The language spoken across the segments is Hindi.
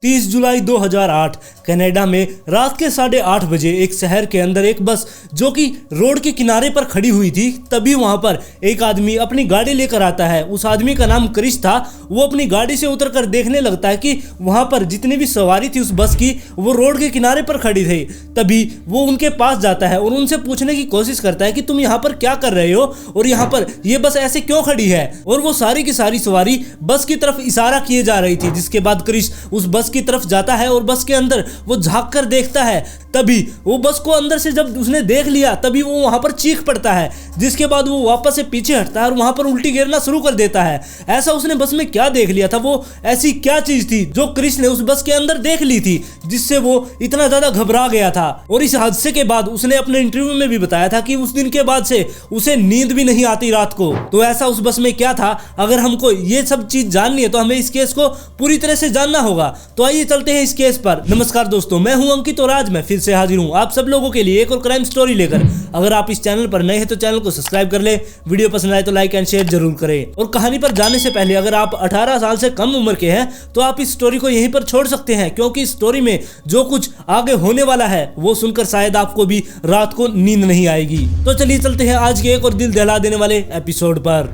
30 जुलाई 2008 कनाडा में रात के 8:30 बजे एक शहर के अंदर एक बस जो कि रोड के किनारे पर खड़ी हुई थी, तभी वहां पर एक आदमी अपनी गाड़ी लेकर आता है। उस आदमी का नाम क्रिश था। वो अपनी गाड़ी से उतरकर देखने लगता है कि वहां पर जितनी भी सवारी थी उस बस की वो रोड के किनारे पर खड़ी थी। तभी वो उनके पास जाता है और उनसे पूछने की कोशिश करता है कि तुम यहाँ पर क्या कर रहे हो और यहाँ पर ये बस ऐसे क्यों खड़ी है। और वो सारी की सारी सवारी बस की तरफ इशारा किए जा रही थी। जिसके बाद क्रिश उस बस की तरफ जाता है और बस के अंदर वो झांक कर देखता है। तभी वो बस को अंदर से जब उसने देख लिया तभी वो वहां पर चीख पड़ता है। जिसके बाद वो वापस से पीछे हटता है और वहां पर उल्टी गिरना शुरू कर देता है। ऐसा उसने बस में क्या देख लिया था, वो ऐसी क्या चीज थी जो क्रिश ने उस बस के अंदर देख ली थी जिससे वो इतना ज्यादा घबरा गया था। और इस हादसे के बाद उसने अपने इंटरव्यू में भी बताया था कि उस दिन के बाद से उसे नींद भी नहीं आती रात को। तो ऐसा उस बस में क्या था, अगर हमको ये सब चीज जाननी है तो हमें इस केस को पूरी तरह से जानना होगा। तो आइए चलते हैं इस केस पर। नमस्कार दोस्तों, मैं हूं अंकित और आज मैं फिर से हाजिर हूं आप सब लोगों के लिए एक और क्राइम स्टोरी लेकर। अगर आप इस चैनल पर नए हैं तो चैनल को सब्सक्राइब कर ले, वीडियो पसंद आए तो लाइक एंड शेयर जरूर करें। और कहानी पर जाने से पहले अगर आप 18 साल से कम उम्र के हैं तो आप इस स्टोरी को यहीं पर छोड़ सकते हैं, क्योंकि इस स्टोरी में जो कुछ आगे होने वाला है वो सुनकर शायद आपको भी रात को नींद नहीं आएगी। तो चलिए चलते हैं आज के एक और दिल दहला देने वाले एपिसोड पर।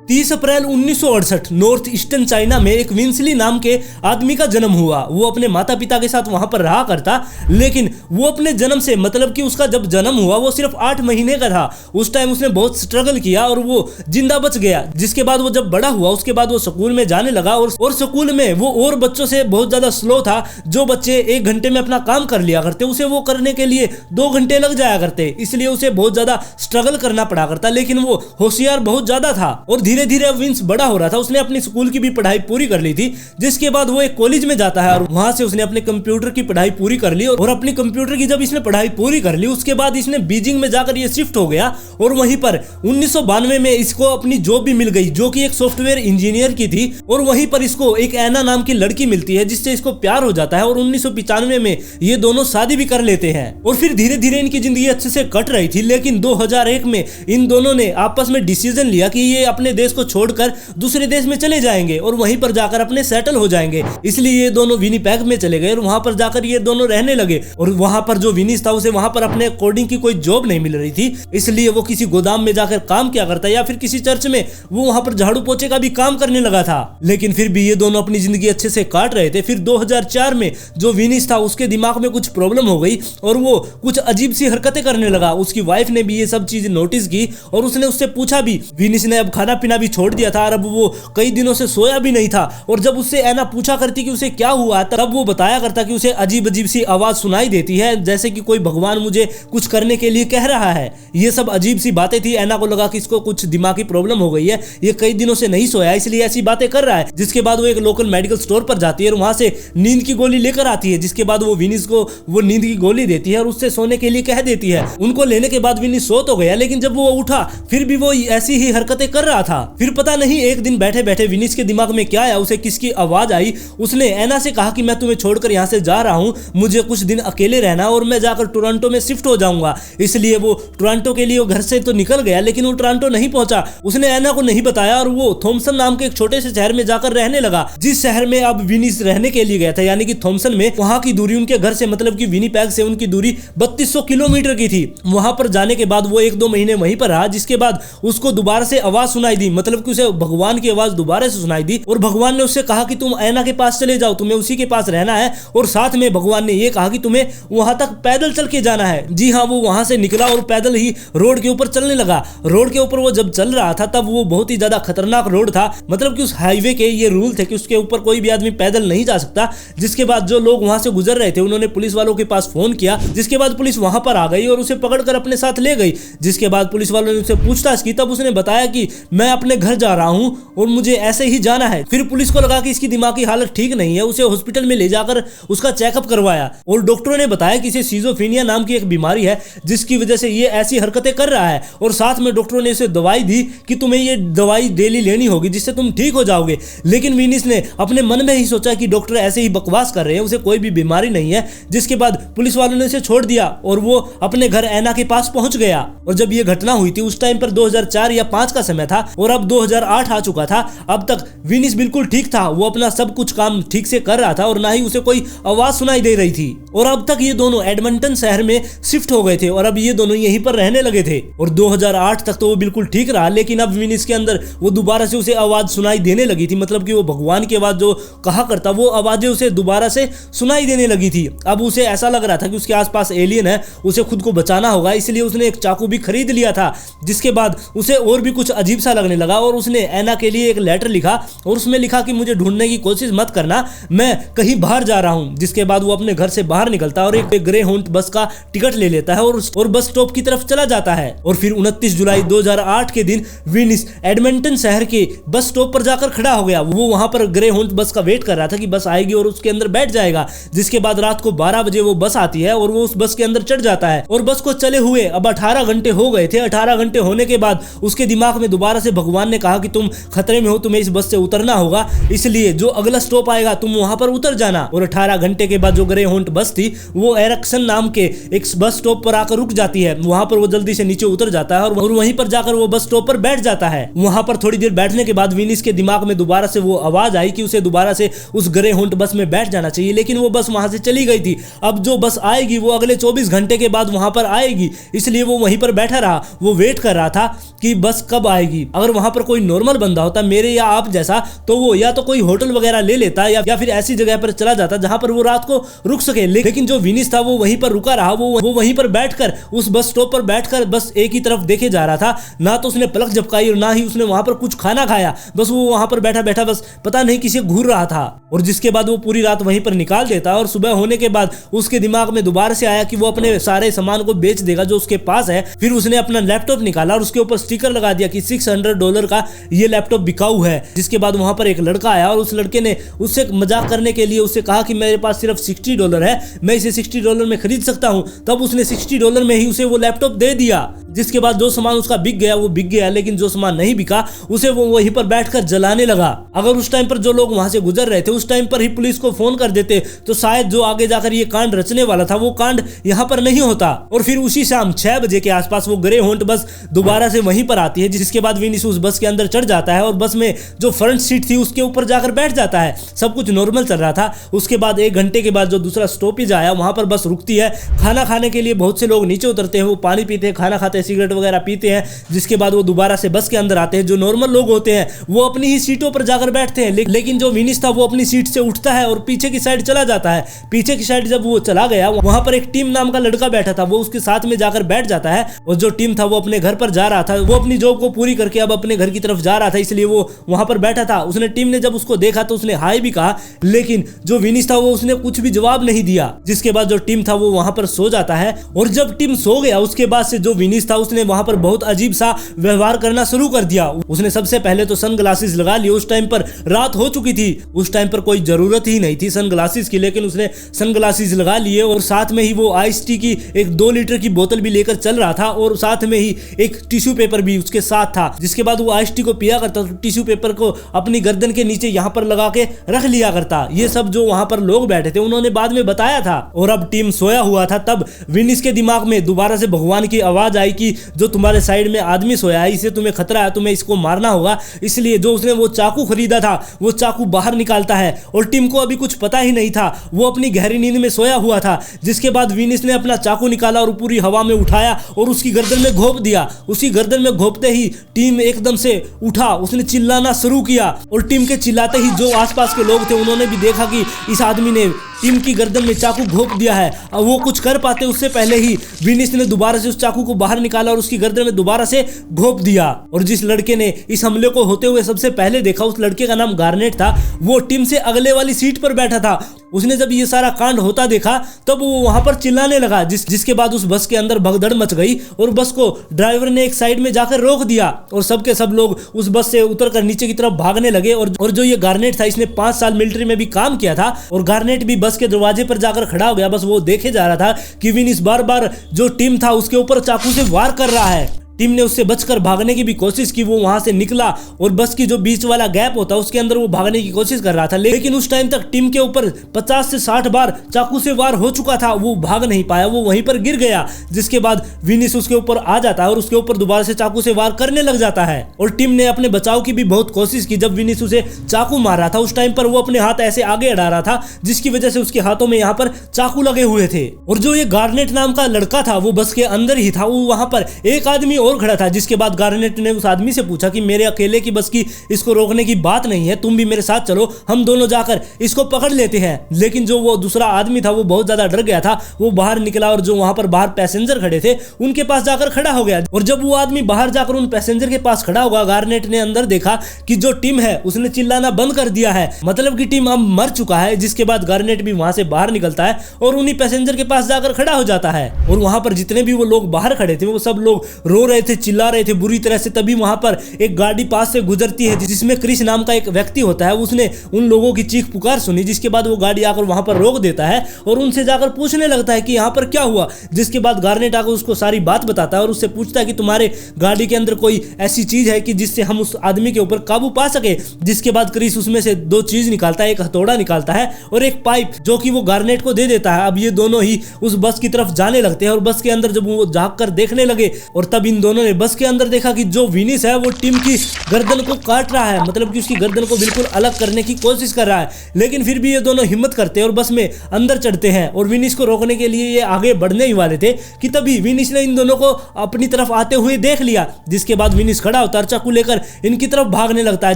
30 अप्रैल 1968 नॉर्थ ईस्टर्न चाइना में एक विंसली नाम के आदमी का जन्म हुआ। वो अपने माता पिता के साथ वहां पर रहा करता, लेकिन वो अपने जन्म से मतलब कि उसका जब जन्म हुआ वो सिर्फ 8 महीने का था। उस टाइम उसने बहुत स्ट्रगल किया और वो जिंदा बच गया। जिसके बाद वो जब बड़ा हुआ उसके बाद वो स्कूल में जाने लगा और स्कूल में वो और बच्चों से बहुत ज्यादा स्लो था। जो बच्चे 1 घंटे में अपना काम कर लिया करते उसे वो करने के लिए 2 घंटे लग जाया करते, इसलिए उसे बहुत ज्यादा स्ट्रगल करना पड़ा करता। लेकिन वो होशियार बहुत ज्यादा था और धीरे धीरे विंस बड़ा हो रहा था। उसने अपनी स्कूल की भी पढ़ाई पूरी कर ली थी। जिसके बाद वो एक कॉलेज में जाता है और वहां से उसने अपने कंप्यूटर की पढ़ाई पूरी कर ली। और अपनी कंप्यूटर की जब इसने पढ़ाई पूरी कर ली उसके बाद इसने बीजिंग में जाकर ये शिफ्ट हो गया। और वहीं पर 1992 में इसको अपनी जॉब भी मिल गई जो कि एक सॉफ्टवेयर इंजीनियर की थी। और वहीं पर इसको एक ऐना नाम की लड़की मिलती है जिससे इसको प्यार हो जाता है और 1995 में ये दोनों शादी भी कर लेते हैं। और फिर धीरे धीरे इनकी जिंदगी अच्छे से कट रही थी। लेकिन 2001 में इन दोनों ने आपस में डिसीजन लिया कि ये अपने देश को छोड़कर दूसरे देश में चले जाएंगे और वहीं पर जाकर अपने सेटल हो जाएंगे। इसलिए ये दोनों विनीपेग में चले गए और वहां पर जाकर ये दोनों रहने लगे। और वहां पर जो विनीस था उसे वहां पर अपने कोडिंग की कोई जॉब नहीं मिल रही थी, इसलिए वो किसी गोदाम में जाकर काम किया करता या फिर किसी चर्च में वो वहां पर झाड़ू पोछे का भी काम करने लगा था। लेकिन फिर भी ये दोनों अपनी जिंदगी अच्छे से काट रहे थे। फिर 2004 में जो विनीस था उसके दिमाग में कुछ प्रॉब्लम हो गई और वो कुछ अजीब सी हरकतें करने लगा। उसकी वाइफ ने भी ये सब चीज नोटिस की और उसने उससे पूछा भी। विनीस ने अब खाना पीना भी छोड़ दिया था और अब वो कई दिनों से सोया भी नहीं था। और जब उससे ऐना पूछा करती कि उसे क्या हुआ तब वो बताया करता कि उसे अजीब अजीब सी आवाज सुनाई देती है, जैसे कि कोई भगवान मुझे कुछ करने के लिए कह रहा है। ये सब अजीब सी बातें थी। ऐना को लगा कि इसको कुछ दिमागी प्रॉब्लम हो गई है, ये कई दिनों से नहीं सोया इसलिए ऐसी बातें कर रहा है। जिसके बाद वो एक लोकल मेडिकल स्टोर पर जाती है और वहां से नींद की गोली लेकर आती है। जिसके बाद वो विनीस को वो नींद की गोली देती है और उससे सोने के लिए कह देती है। उनको लेने के बाद विनीस सो तो गया, लेकिन जब वो उठा फिर भी वो ऐसी ही हरकतें कर रहा था। फिर पता नहीं एक दिन बैठे बैठे विनीस के दिमाग में क्या आया, उसे किसकी आवाज आई। उसने ऐना से कहा कि मैं तुम्हें छोड़कर यहाँ से जा रहा हूँ, मुझे कुछ दिन अकेले रहना और मैं जाकर टोरंटो में शिफ्ट हो जाऊंगा। इसलिए वो टोरंटो के लिए वो घर से तो निकल गया, लेकिन वो टोरंटो नहीं पहुंचा। उसने ऐना को नहीं बताया और वो थॉमसन नाम के एक छोटे से शहर में जाकर रहने लगा। जिस शहर में अब विनीस रहने के लिए गया था यानी कि थॉमसन में, वहां की दूरी उनके घर से मतलब कि विनीपेग से उनकी दूरी 3200 किलोमीटर की थी। वहां पर जाने के बाद वो 1-2 महीने वहीं पर रहा। जिसके बाद उसको दोबारा से आवाज सुनाई दी, मतलब कि उसे भगवान की आवाज दोबारा से सुनाई दी और भगवान ने उससे कहा कि तुम ऐना के पास चले जाओ, तुम्हें उसी के पास रहना है। और साथ में भगवान ने यह कहा कि तुम्हें वहां तक पैदल चल के जाना है। जी हाँ, वो वहां से निकला और पैदल ही रोड के ऊपर चलने लगा। रोड के ऊपर वो जब चल रहा था तब वो बहुत ही ज्यादा खतरनाक रोड था, मतलब कि उस हाईवे के ये रूल थे कि उसके ऊपर कोई भी आदमी पैदल नहीं जा सकता। जिसके बाद जो लोग वहां से गुजर रहे थे उन्होंने पुलिस वालों के पास फोन किया। जिसके बाद पुलिस वहां पर आ गई और उसे पकड़कर अपने साथ ले गई। जिसके बाद पुलिस वालों ने उससे पूछताछ की, तब उसने बताया कि मैं अपने घर जा रहा हूँ और मुझे ऐसे ही जाना है। फिर पुलिस को लगा कि इसकी दिमागी हालत ठीक नहीं है, उसे हॉस्पिटल में ले जाकर उसका चेकअप करवाया और डॉक्टरों ने बताया कि इसे सिजोफ्रेनिया नाम की एक बीमारी है जिसकी वजह से ये ऐसी हरकतें कर रहा है। और साथ में डॉक्टरों ने इसे दवाई दी कि तुम्हें ये दवाई डेली लेनी होगी जिससे तुम ठीक हो जाओगे। लेकिन विनिस ने अपने मन में ही सोचा कि डॉक्टर ऐसे ही बकवास कर रहे हैं, उसे कोई भी बीमारी नहीं है। जिसके बाद पुलिस वालों ने इसे छोड़ दिया और वो अपने घर ऐना के पास पहुंच गया। और जब ये घटना हुई थी उस टाइम पर 2004 या 5 का समय था और अब 2008 आ चुका था। अब तक विनिस बिल्कुल ठीक था, वो अपना सब कुछ काम ठीक से कर रहा था और ना ही उसे कोई आवाज सुनाई दे रही थी। और अब तक ये दोनों एडमंटन शहर में शिफ्ट हो गए थे और अब ये दोनों यहीं पर रहने लगे थे। और 2008 तक तो वो बिल्कुल ठीक रहा, लेकिन अब विनिस के अंदर वो दोबारा से उसे आवाज सुनाई देने लगी थी। मतलब कि वो भगवान की आवाज जो कहा करता वो आवाजें उसे दोबारा से सुनाई देने लगी थी। अब उसे ऐसा लग रहा था कि उसके आसपास एलियन है, उसे खुद को बचाना होगा, इसलिए उसने एक चाकू भी खरीद लिया था। जिसके बाद उसे और भी कुछ अजीब सा लगने लगा और उसने ऐना के लिए एक लेटर लिखा और उसमें लिखा कि मुझे ढूंढने की कोशिश मत करना, मैं कहीं बाहर जा रहा हूं। जिसके बाद वो अपने घर से बाहर निकलता है और एक ग्रे हाउंड बस का टिकट ले लेता है और बस स्टॉप की तरफ चला जाता है। और फिर 29 जुलाई 2008 के दिन विनिस एडमंटन शहर के बस स्टॉप पर जाकर खड़ा हो गया। वो वहां पर ग्रे हाउंड बस का वेट कर रहा था कि बस आएगी और उसके अंदर बैठ जाएगा। जिसके बाद रात को 12 बजे वो बस आती है और वो उस बस के अंदर चढ़ जाता है। और बस को चले हुए अब 18 घंटे हो गए थे। 18 घंटे होने के बाद उसके दिमाग में दोबारा से भगवान ने कहा कि तुम खतरे में हो, तुम्हें इस बस से उतरना होगा, इसलिए जो अगला स्टॉप आएगा तुम वहां पर उतर जाना। और 18 घंटे के बाद जो ग्रे हाउंड बस थी वो एरिक्सन नाम के एक बस स्टॉप पर आकर रुक जाती है। वहां पर वो जल्दी से नीचे उतर जाता है और वहीं पर जाकर वो बस स्टॉप पर बैठ जाता है। वहां पर थोड़ी देर बैठने के बाद विनिस के दिमाग में दोबारा से वो आवाज आई कि उसे दोबारा से उस ग्रे हाउंड बस में बैठ जाना चाहिए, लेकिन वो बस वहां से चली गई थी। अब जो बस आएगी वो अगले 24 घंटे के बाद वहां पर आएगी, इसलिए वो वहीं पर बैठा रहा। वो वेट कर रहा था कि बस कब आएगी। अगर वहां पर कोई नॉर्मल बंदा होता मेरे या आप जैसा तो वो या तो कोई होटल वगैरह ले लेता या फिर ऐसी जगह पर चला जाता जहां पर वो रात को रुक सके। लेकिन जो विनिस था वो वहीं पर रुका रहा। वो वहीं पर बैठकर उस बस स्टॉप पर बैठकर बस एक ही तरफ देखे जा रहा था। ना तो उसने पलक झपकाई और ना ही उसने वहां पर कुछ खाना खाया। बस वो वहां पर बैठा बैठा बस पता नहीं किसे घूर रहा था। और जिसके बाद वो पूरी रात वहीं पर निकाल देता और सुबह होने के बाद उसके दिमाग में दोबारा से आया कि वो अपने सारे सामान को बेच देगा जो उसके पास है। फिर उसने अपना लैपटॉप निकाला और उसके ऊपर स्टिकर लगा दिया कि $600 का ये लैपटॉप बिकाऊ है। जिसके बाद वहां पर एक लड़का आया और उस लड़के ने उससे मजाक करने के लिए उससे कहा कि मेरे पास सिर्फ $60 है, मैं इसे $60 में खरीद सकता हूं। तब उसने $60 में ही उसे वो लैपटॉप दे दिया। जिसके बाद जो सामान उसका बिक गया वो बिक गया, लेकिन जो सामान नहीं बिका उसे वो वहीं पर बैठकर जलाने लगा। अगर उस टाइम पर जो लोग वहां से गुजर रहे थे उस टाइम पर ही पुलिस को फोन कर देते तो शायद जो आगे जाकर ये कांड रचने वाला था वो कांड यहाँ पर नहीं होता। और फिर उसी शाम 6 बजे के आसपास वो ग्रे हाउंड बस दोबारा से वहीं पर आती है। जिसके बाद विनिस उस बस के अंदर चढ़ जाता है और बस में जो फ्रंट सीट थी उसके ऊपर जाकर बैठ जाता है। सब कुछ नॉर्मल चल रहा था। उसके बाद 1 घंटे के बाद जो दूसरा स्टॉपेज आया वहां पर बस रुकती है। खाना खाने के लिए बहुत से लोग नीचे उतरते हैं, वो पानी पीते हैं, खाना खाते हैं, सिगरेट वगैरह पीते हैं। जिसके बाद वो दोबारा से बस के अंदर आते हैं। जो नॉर्मल लोग होते हैं वो अपनी ही सीटों पर जाकर बैठते हैं, लेकिन जो विनिस था वो अपनी सीट से उठता है और पीछे की साइड चला जाता है। पीछे की साइड जब वो चला गया वहां पर एक टीम नाम का लड़का बैठा था, वो उसके साथ में जाकर बैठ जाता है। और जो टीम था वो अपने घर पर जा रहा था, वो अपनी जॉब को पूरी करके अब अपने घर की तरफ जा रहा था, इसलिए वो वहां पर बैठा था। उसने टीम ने जब उसको देखा तो उसने हाय भी कहा, लेकिन जो विनिस था वो उसने कुछ भी जवाब नहीं दिया। जिसके बाद जो टीम था वो वहां पर सो जाता है। और जब टीम सो गया उसके बाद से जो विनिस था उसने वहां पर बहुत अजीब सा व्यवहार करना शुरू कर दिया। उसने सबसे पहले तो सनग्लासेस लगा लिए। उस टाइम पर रात हो चुकी थी, उस टाइम पर कोई जरूरत ही नहीं थी सनग्लासेस की, लेकिन उसने सनग्लासेस लगा लिए और साथ में ही वो आइस टी की एक 2 लीटर की बोतल भी लेकर चल रहा था और साथ में ही एक टिश्यू पेपर भी उसके साथ था। जिसके बाद वो आइस टी को पिया करता तो टिश्यू पेपर को अपनी गर्दन के नीचे यहाँ पर लगा के रख लिया करता। ये सब जो वहां पर लोग बैठे थे उन्होंने बाद में बताया था। और अब टीम सोया हुआ था तब विनिस के दिमाग में दोबारा से भगवान की आवाज आई कि जो तुम्हारे साइड में आदमी सोया है इसे तुम्हें खतरा है, तुम्हें इसको मारना होगा। इसलिए जो उसने वो चाकू खरीदा था वो चाकू बाहर निकालता है और टीम को अभी कुछ पता ही नहीं था, वो अपनी गहरी नींद में सोया हुआ था। जिसके बाद विनिस ने अपना चाकू निकाला और पूरी हवा में उठाया और उसकी गर्दन में घोंप दिया। उसी गर्दन में घोंपते ही टीम एकदम से उठा, उसने चिल्लाना शुरू किया और टीम के चिल्लाते ही जो आसपास के लोग थे उन्होंने भी देखा कि इस आदमी ने टीम की गर्दन में चाकू घोंप दिया है। अब वो कुछ कर पाते उससे पहले ही विनिस ने दोबारा से उस चाकू को बाहर निकाला और उसकी गर्दन में दोबारा से घोंप दिया। और जिस लड़के ने इस हमले को होते हुए सबसे पहले देखा उस लड़के का नाम गार्नेट था। वो टीम से अगले वाली सीट पर बैठा था उसने जब ये सारा कांड होता देखा तब वो वहां पर चिल्लाने लगा, जिसके बाद उस बस के अंदर भगदड़ मच गई और बस को ड्राइवर ने एक साइड में जाकर रोक दिया और सबके सब लोग उस बस से उतरकर नीचे की तरफ भागने लगे। और जो ये गार्नेट था इसने 5 साल मिलिट्री में भी काम किया था और गार्नेट भी बस के दरवाजे पर जाकर खड़ा हो गया। बस वो देखे जा रहा था कि विनिस बार बार जो टीम था उसके ऊपर चाकू से वार कर रहा है। टीम ने उससे बचकर भागने की भी कोशिश की, वो वहां से निकला और बस की जो बीच वाला गैप होता है उसके अंदर वो भागने की कोशिश कर रहा था, लेकिन उस टाइम तक टीम के ऊपर 50 से 60 बार चाकू से वार हो चुका था। वो भाग नहीं पाया, वो वहीं पर गिर गया, जिसके बाद विनिस उसके ऊपर आ जाता है और उसके ऊपर दोबारा से चाकू से वार करने लग जाता है। और टीम ने अपने बचाव की भी बहुत कोशिश की। जब विनिस उसे चाकू मार रहा था उस टाइम पर वो अपने हाथ ऐसे आगे अड़ा रहा था, जिसकी वजह से उसके हाथों में यहाँ पर चाकू लगे हुए थे। और जो ये गार्नेट नाम का लड़का था वो बस के अंदर ही था, वो वहां पर एक आदमी और खड़ा था। जिसके बाद गार्नेट ने उस आदमी से पूछा कि मेरे अकेले की बस की इसको रोकने की बात नहीं है, तुम भी मेरे साथ चलो, हम दोनों जाकर इसको पकड़ लेते हैं। लेकिन जो वो दूसरा आदमी था वो बहुत ज्यादा डर गया था, वो बाहर निकला और जो वहां पर बाहर पैसेंजर खड़े थे उनके पास जाकर खड़ा हो गया। और जब वो आदमी बाहर जाकर उन पैसेंजर के पास खड़ा होगा, गार्नेट ने अंदर देखा कि जो टीम है उसने चिल्लाना बंद कर दिया है, मतलब कि टीम अब मर चुका है। जिसके बाद गार्नेट भी वहां से बाहर निकलता है और उन्हीं पैसेंजर के पास जाकर खड़ा हो जाता है। और वहां पर जितने भी वो लोग बाहर खड़े थे वो सब लोग रो रहे थे, चिल्ला रहे थे बुरी तरह से। तभी वहां पर एक गाड़ी पास से गुजरती है जिसमें क्रिस नाम का एक व्यक्ति होता है। उसने उन लोगों की चीख पुकार सुनी, जिसके बाद वो गाड़ी आकर वहां पर रोक देता है और उनसे जाकर पूछने लगता है कि यहाँ पर क्या हुआ। जिसके बाद गार्नेट आकर उसको सारी बात बताता है और उससे पूछता है कि तुम्हारे गाड़ी के अंदर कोई ऐसी चीज है कि जिससे हम उस आदमी के ऊपर काबू पा सके। जिसके बाद क्रिस उसमें से 2 चीज निकालता है, एक हथौड़ा निकालता है और एक पाइप, जो कि वो गार्नेट को दे देता है। अब ये दोनों ही उस बस की तरफ जाने लगते हैं और बस के अंदर जब वो झांक कर देखने लगे और तब इन दोनों ने बस के अंदर देखा कि जो विनिस है वो टीम की गर्दन को काट रहा है, मतलब कि उसकी गर्दन को बिल्कुल अलग करने की कोशिश कर रहा है। लेकिन फिर भी ये दोनों हिम्मत करते हैं और बस में अंदर चढ़ते हैं और विनिस को रोकने के लिए ये आगे बढ़ने ही वाले थे कि तभी विनिस ने इन दोनों को अपनी तरफ आते हुए देख लिया। जिसके बाद विनिस खड़ा होता है, चाकू लेकर इनकी तरफ भागने लगता है,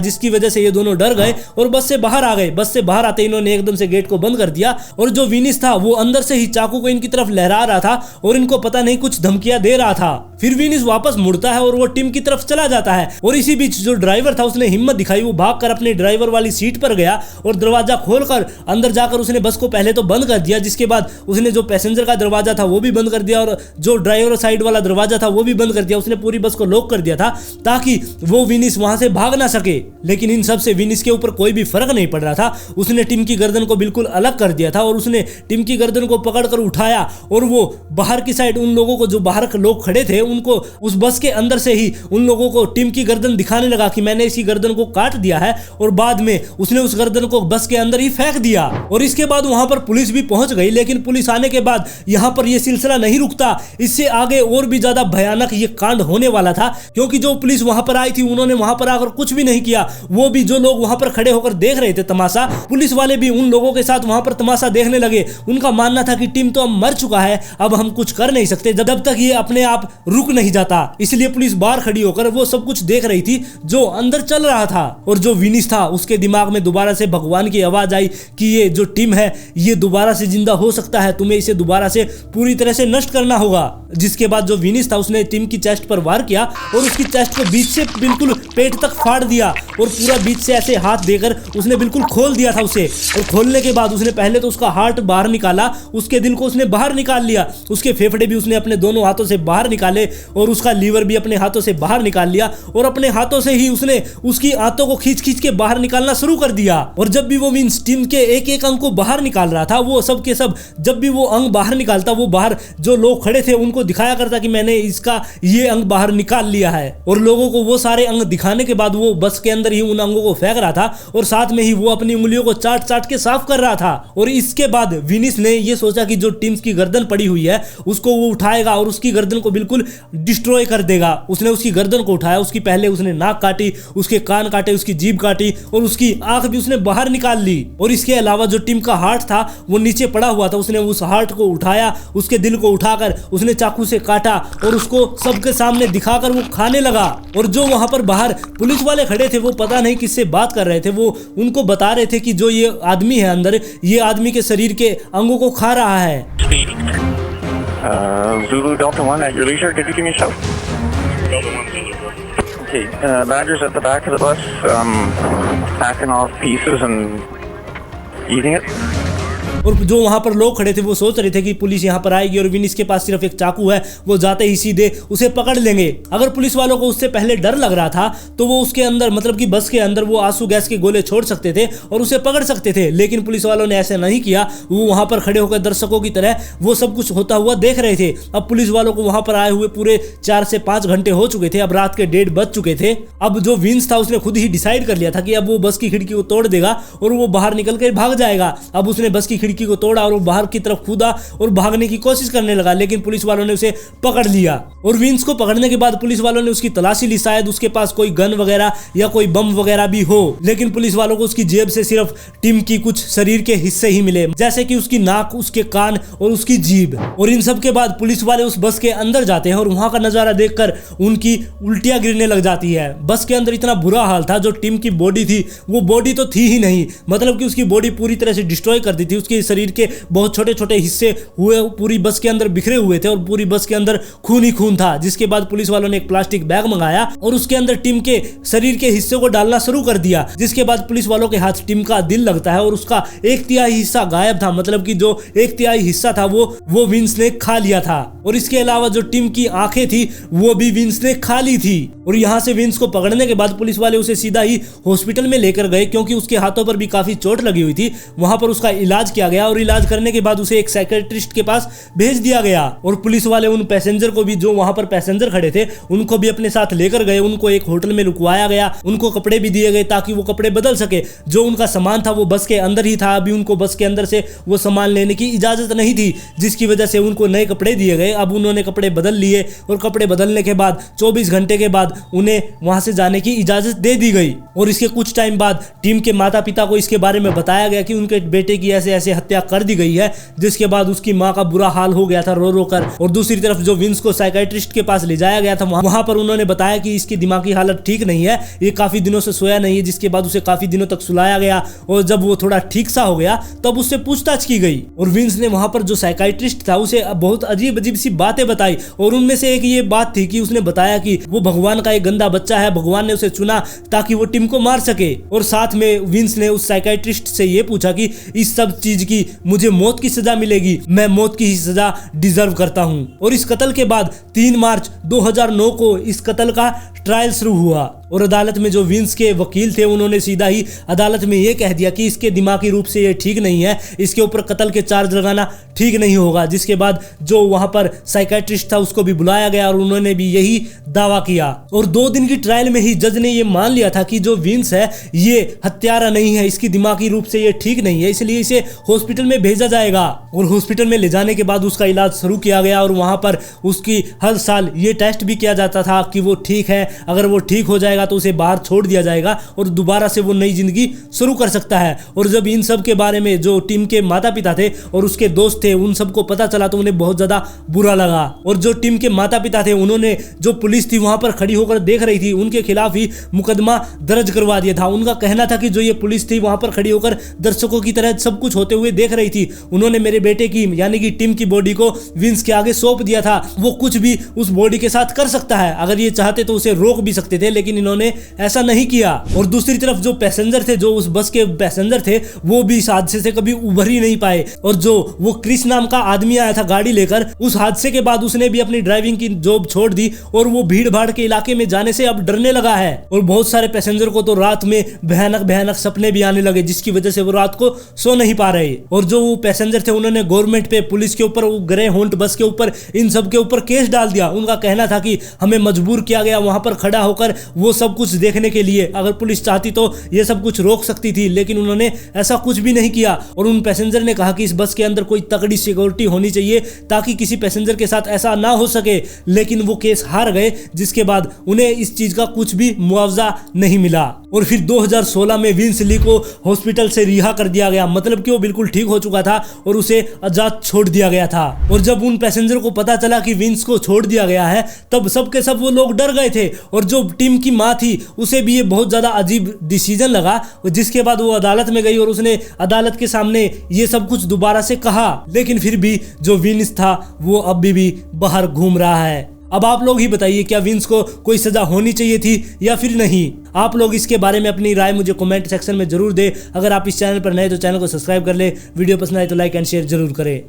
जिसकी वजह से ये दोनों डर गए और बस से बाहर आ गए। बस से बाहर आते इन्होंने एकदम से गेट को बंद कर दिया और जो विनिस था वो अंदर से ही चाकू को इनकी तरफ लहरा रहा था और इनको पता नहीं कुछ धमकियां दे रहा था। फिर विनिस वापस मुड़ता है और वो टीम की तरफ चला जाता है। और इसी बीच जो ड्राइवर था उसने हिम्मत दिखाई, वो भागकर अपने ड्राइवर वाली सीट पर गया और दरवाजा खोलकर अंदर जाकर उसने बस को पहले तो बंद कर दिया। जिसके बाद उसने जो पैसेंजर का दरवाजा था वो भी बंद कर दिया और जो ड्राइवर साइड वाला दरवाजा था वो भी बंद कर दिया। उसने पूरी बस को लॉक कर दिया था ताकि वो विनिस वहां से भाग ना सके। लेकिन इन सब से विनिस के ऊपर कोई भी फर्क नहीं पड़ रहा था। उसने टीम की गर्दन को बिल्कुल अलग कर दिया था और उसने टीम की गर्दन को पकड़कर उठाया और वो बाहर की साइड उन लोगों को, जो बाहर लोग खड़े थे, उनको उस बस के अंदर से ही उन लोगों को टीम की गर्दन दिखाने लगा कि मैंने इसकी गर्दन को काट दिया है। और बाद में उसने उस गर्दन को बस के अंदर ही फेंक दिया। और इसके बाद वहां पर पुलिस भी पहुंच गई। लेकिन पुलिस आने के बाद यहां पर यह सिलसिला नहीं रुकता, इससे आगे और भी ज्यादा भयानक ये कांड होने वाला था। क्योंकि जो पुलिस वहां पर आई थी उन्होंने वहां पर आकर कुछ भी नहीं किया। वो भी जो लोग वहां पर खड़े होकर देख रहे थे तमाशा, पुलिस वाले भी उन लोगों के साथ वहां पर तमाशा देखने लगे। उनका मानना था कि टीम तो अब मर चुका है, अब हम कुछ कर नहीं सकते जब तक ये अपने आप रुक नहीं जाता। इसलिए पुलिस बाहर खड़ी होकर वो सब कुछ देख रही थी जो अंदर चल रहा था। और जो विनिस था उसके दिमाग में दोबारा से भगवान की आवाज आई कि ये जो टीम है ये दोबारा से जिंदा हो सकता है, तुम्हें इसे दोबारा से पूरी तरह से नष्ट करना होगा। जिसके बाद जो विनिस था उसने टीम की चेस्ट पर वार किया और उसकी चेस्ट को बीच से बिल्कुल पेट तक फाड़ दिया और पूरा बीच से ऐसे हाथ देकर उसने बिल्कुल खोल दिया था उसे। और खोलने के बाद उसने पहले तो उसका हार्ट बाहर निकाला, उसके दिल को उसने बाहर निकाल लिया, उसके फेफड़े भी उसने अपने दोनों हाथों से बाहर निकाले और उसका लीवर भी अपने हाथों से बाहर निकाल लिया। और अपने हाथों से ही उसने उसकी आंतों को खींच खींच के बाहर निकालना शुरू कर दिया। और जब भी वो विनिस टीम के एक एक अंग को बाहर निकाल रहा था, वो सब के सब जब भी वो अंग बाहर निकालता, वो बाहर जो लोग खड़े थे उनको दिखाया करता कि मैंने इसका ये अंग बाहर निकाल लिया है। और लोगों को वो सारे अंग दिखाने के बाद वो बस के अंदर ही उन अंगों को फेंक रहा था और साथ में ही वो अपनी उंगलियों को चाट चाट के साफ कर रहा था। और इसके बाद विनिस ने ये सोचा कि जो टीम्स की गर्दन पड़ी हुई है उसको वो उठाएगा और उसकी गर्दन को बिल्कुल डिस्ट्रॉय कर देगा। उसने उसकी गर्दन को उठाया, उसकी पहले उसने नाक काटी, उसके कान काटे, उसकी जीभ काटी और उसकी आंख भी उसने बाहर निकाल ली। और इसके अलावा जो टीम का हार्ट था वो नीचे पड़ा हुआ था, उसने उस हार्ट को उठाया, उसके दिल को उठाकर उसने चाकू से काटा और उसको सबके सामने दिखाकर वो खाने लगा। और जो वहां पर बाहर पुलिस वाले खड़े थे वो पता नहीं किससे बात कर रहे थे, वो उनको बता रहे थे कि जो ये आदमी है अंदर, ये आदमी के शरीर के अंगों को खा रहा है। Zulu Delta 1 at your leisure. Could you give me a shout? Okay, Badger's at the back of the bus, hacking off pieces and eating it. और जो वहां पर लोग खड़े थे वो सोच रहे थे कि पुलिस यहाँ पर आएगी और विनिस के पास सिर्फ एक चाकू है, वो जाते ही सीधे उसे पकड़ लेंगे। अगर पुलिस वालों को उससे पहले डर लग रहा था तो वो उसके अंदर मतलब कि बस के अंदर वो आंसू गैस के गोले छोड़ सकते थे और उसे पकड़ सकते थे, लेकिन पुलिस वालों ने ऐसा नहीं किया। वो वहां पर खड़े होकर दर्शकों की तरह वो सब कुछ होता हुआ देख रहे थे। अब पुलिस वालों को वहां पर आए हुए पूरे 4 से 5 घंटे हो चुके थे। अब रात के 1:30 बज चुके थे। अब जो विंस था उसने खुद ही डिसाइड कर लिया था कि अब वो बस की खिड़की को तोड़ देगा और वो बाहर निकल कर भाग जाएगा। अब उसने बस की खिड़की को तोड़ा और वो बाहर की तरफ कूदा और भागने की कोशिश करने लगा, लेकिन पुलिस वालों ने उसे पकड़ लिया। और विंस को पकड़ने के बाद पुलिस वालों ने उसकी तलाशी ली, शायद उसके पास कोई गन वगैरह या कोई बम वगैरह भी हो, लेकिन पुलिस वालों को उसकी जेब से सिर्फ टिम की कुछ शरीर के हिस्से ही मिले, जैसे कि उसकी नाक, उसके कान और उसकी जीभ। और इन सब के बाद पुलिस वाले उस बस के अंदर जाते हैं और वहां का नजारा देखकर उनकी उल्टियां गिरने लग जाती है। बस के अंदर इतना बुरा हाल था, जो टिम की बॉडी थी वो बॉडी तो थी ही नहीं, मतलब कि उसकी बॉडी पूरी तरह से डिस्ट्रॉय कर दी थी। उसके शरीर के बहुत छोटे छोटे हिस्से हुए पूरी बस के अंदर बिखरे हुए थे और पूरी बस के अंदर खून ही खून था। जिसके बाद पुलिस वालों ने एक प्लास्टिक बैग मंगाया और उसके अंदर टिम के शरीर के हिस्से को डालना शुरू कर दिया। जिसके बाद पुलिस वालों के हाथ टिम का दिल लगता है और उसका 1/3 हिस्सा गायब था, मतलब कि जो 1/3 हिस्सा था वो विंस ने खा लिया था। और इसके अलावा जो टिम की आंखें थी वो भी विंस ने खा ली थी। और यहाँ से विंस को पकड़ने के बाद पुलिस वाले उसे सीधा ही हॉस्पिटल में लेकर गए, क्योंकि उसके हाथों पर भी काफी चोट लगी हुई थी। वहां पर उसका इलाज किया गया और इलाज करने के बाद उसे एक साइकियाट्रिस्ट के पास भेज दिया गया। और पुलिस वाले उन पैसेंजर को भी, जो वहां पर पैसेंजर खड़े थे, उनको भी अपने साथ लेकर गए। उनको एक होटल में रुकवाया गया, उनको कपड़े भी दिए गए ताकि वो कपड़े बदल सके। जो उनका सामान था वो बस के अंदर ही था, अभी उनको बस के अंदर से वो सामान लेने की इजाजत नहीं थी, जिसकी वजह से उनको नए कपड़े दिए गए। अब उन्होंने कपड़े बदल लिए और कपड़े बदलने के बाद 24 घंटे के बाद उन्हें वहां से जाने की इजाजत दे दी गई। और इसके कुछ टाइम बाद टीम के माता पिता को इसके बारे में बताया गया कि उनके बेटे की ऐसे ऐसे हत्या कर दी गई है, जिसके बाद उसकी माँ का बुरा हाल हो गया था रो रो कर। और दूसरी तरफ जो विंस को साइकियाट्रिस्ट के पास ले जाया गया था, वहां पर उन्होंने बताया कि इसकी दिमागी हालत ठीक नहीं है, ये काफी दिनों से सोया नहीं है। जिसके बाद उसे काफी दिनों तक सुलाया गया और जब वो थोड़ा ठीक सा हो गया तब उससे पूछताछ की गई। और विंस ने वहां पर जो साइकियाट्रिस्ट था उसे बहुत अजीब अजीब सी बातें बताई। और उनमें से एक ये बात थी कि उसने बताया कि वो भगवान का एक गंदा बच्चा है, भगवान ने उसे चुना ताकि वो टिम को मार सके। और साथ में विंस ने उस साइकियाट्रिस्ट से ये पूछा कि इस सब चीज की मुझे मौत की सजा मिलेगी, मैं मौत की ही सजा डिजर्व करता हूं। और इस कत्ल के बाद 3 मार्च 2009 को इस कत्ल का ट्रायल शुरू हुआ। और अदालत में जो विंस के वकील थे उन्होंने सीधा ही अदालत में ये कह दिया कि इसके दिमागी रूप से ये ठीक नहीं है, इसके ऊपर कत्ल के चार्ज लगाना ठीक नहीं होगा। जिसके बाद जो वहां पर साइकियाट्रिस्ट था उसको भी बुलाया गया और उन्होंने भी यही दावा किया। और 2 दिन की ट्रायल में ही जज ने ये मान लिया था कि जो विंस है ये हत्यारा नहीं है, इसकी दिमागी रूप से ये ठीक नहीं है, इसलिए इसे हॉस्पिटल में भेजा जाएगा। और हॉस्पिटल में ले जाने के बाद उसका इलाज शुरू किया गया और वहां पर उसकी हर साल ये टेस्ट भी किया जाता था कि वो ठीक है, अगर वो ठीक हो जाएगा तो उसे बाहर छोड़ दिया जाएगा और दोबारा से वो नई जिंदगी शुरू कर सकता है। और जब इन सब के बारे में जो टीम के माता पिता थे और उसके दोस्त थे उन सबको पता चला तो उन्हें बहुत ज्यादा बुरा लगा। और जो टीम के माता पिता थे उन्होंने, जो पुलिस थी वहां पर खड़ी होकर देख रही थी, उनके खिलाफ ही मुकदमा दर्ज करवा दिया था। उनका कहना था कि जो ये पुलिस थी वहां पर खड़ी होकर दर्शकों की तरह सब कुछ होते हुए देख रही थी, उन्होंने मेरे बेटे की यानी कि टीम की बॉडी को विंस के आगे सौंप दिया था। वो कुछ भी उस बॉडी के साथ कर सकता है, अगर ये चाहते तो उसे रोक भी सकते थे, लेकिन इन्होंने ऐसा नहीं किया। और दूसरी तरफ जो पैसेंजर थे, जो उस बस के पैसेंजर थे, वो भी इस हादसे से कभी उभर ही नहीं पाए। और जो वो क्रिस नाम का आदमी आया था गाड़ी लेकर, उस हादसे के बाद उसने भी अपनी ड्राइविंग की जॉब छोड़ दी और वो भीड़ भाड़ के इलाके में जाने से अब डरने लगा है। और बहुत सारे पैसेंजर को तो रात में भयानक भयानक सपने भी आने लगे, जिसकी वजह से वो रात को सो नहीं पा रहे। और जो वो पैसेंजर थे उन्होंने गवर्नमेंट पे, पुलिस के ऊपर, ग्रे हॉन्ट बस के ऊपर, इन सब के ऊपर केस डाल दिया। उनका कहना था कि हमें मजबूर किया गया वहां पर खड़ा होकर वो सब कुछ देखने के लिए, अगर पुलिस चाहती तो ये सब कुछ रोक सकती थी, लेकिन उन्होंने ऐसा कुछ भी नहीं किया। और उन पैसेंजर ने कहा कि इस बस के अंदर कोई तगड़ी सिक्योरिटी होनी चाहिए ताकि किसी पैसेंजर के साथ ऐसा ना हो सके, लेकिन वो केस हार गए, जिसके बाद उन्हें इस चीज का कुछ भी मुआवजा नहीं मिला। और फिर 2016 में विंस ली को हॉस्पिटल से रिहा कर दिया गया, मतलब कि वो बिल्कुल ठीक हो चुका था और उसे आजाद छोड़ दिया गया था। और जब उन पैसेंजर को पता चला कि विंस को छोड़ दिया गया है, तब सब के सब वो लोग डर गए थे। और जो टीम की माँ थी उसे भी ये बहुत ज्यादा अजीब डिसीजन लगा, जिसके बाद वो अदालत में गई और उसने अदालत के सामने ये सब कुछ दोबारा से कहा। लेकिन फिर भी जो विंस था वो अभी भी बाहर घूम रहा है। अब आप लोग ही बताइए, क्या विंस को कोई सजा होनी चाहिए थी या फिर नहीं? आप लोग इसके बारे में अपनी राय मुझे कमेंट सेक्शन में जरूर दें। अगर आप इस चैनल पर नए तो चैनल को सब्सक्राइब कर ले, वीडियो पसंद आए तो लाइक एंड शेयर जरूर करें।